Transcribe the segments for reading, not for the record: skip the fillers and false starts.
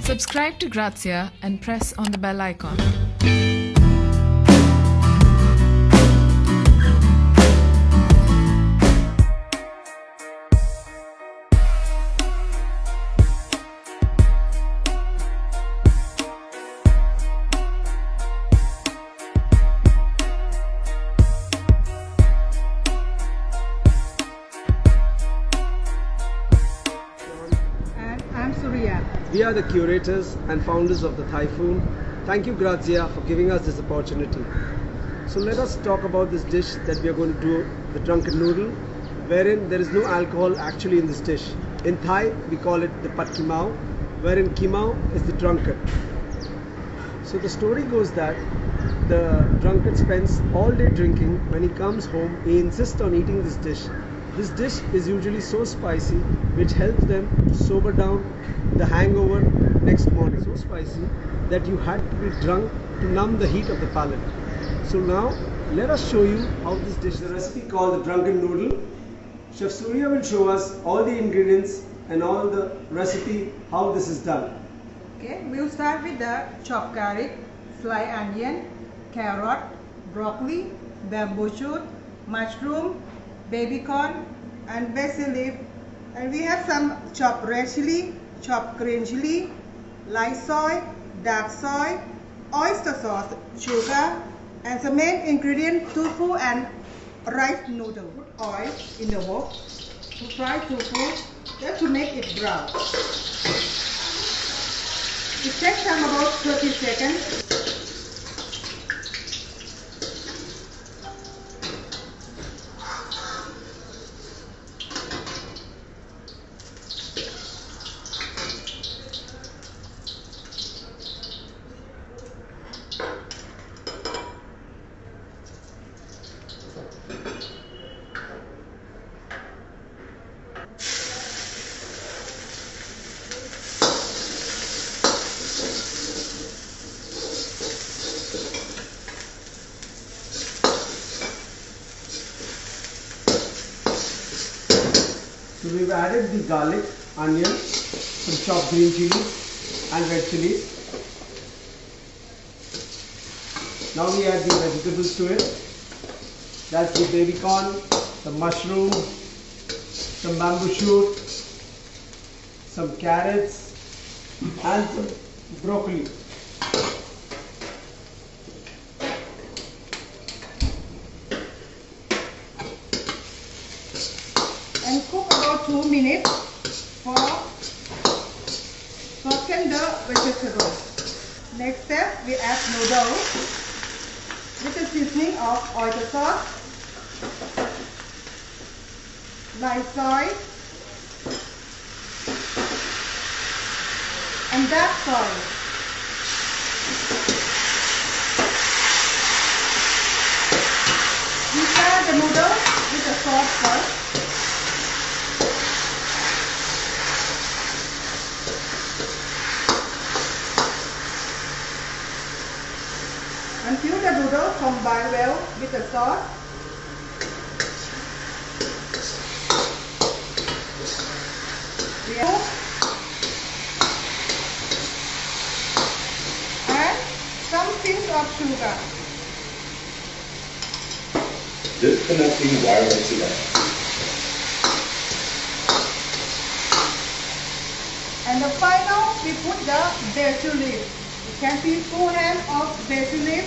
Subscribe to Grazia and press on the bell icon. And I'm Surya. We are the curators and founders of the Typhoon. Thank you, Grazia, for giving us this opportunity. So let us talk about this dish that we are going to do, the drunken noodle, wherein there is no alcohol actually in this dish. In Thai, we call it the pat kimao, wherein kimao is the drunkard. So the story goes that the drunkard spends all day drinking. When he comes home, he insists on eating this dish. This dish is usually so spicy, which helps them to sober down the hangover next morning. So spicy that you had to be drunk to numb the heat of the palate. So now, let us show you how this dish is. The recipe called the drunken noodle. Chef Surya will show us all the ingredients and all the recipe, how this is done. Okay, we'll start with the chopped garlic, sliced onion, carrot, broccoli, bamboo shoot, mushroom, baby corn, and basil leaf. And we have some chopped red chili, chopped green chili, light soy, dark soy, oyster sauce, sugar, and the main ingredient tofu and rice noodle. Put oil in the wok to fry tofu, just to make it brown. It takes time about 30 seconds. So we've added the garlic, onion, some chopped green chili and red chili. Now we add the vegetables to it. That's the baby corn, some mushroom, some bamboo shoot, some carrots and some broccoli. And cook about 2 minutes for soften the vegetables. Next step, we add noodles with the seasoning of oyster sauce, light soy, and dark soy. We fry the noodles with the sauce first. Until the noodles combine well with the sauce. We add and some pinch of sugar. Disconnecting wireless device. And the final, we put the basil leaf. You can see 2 hands of basil leaf.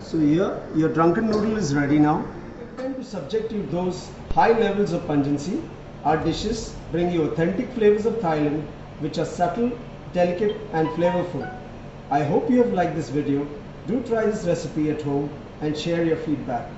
So here, your drunken noodle is ready now. We're going to subject you those high levels of pungency. Our dishes bring you authentic flavors of Thailand, which are subtle, delicate and flavorful. I hope you have liked this video. Do try this recipe at home and share your feedback.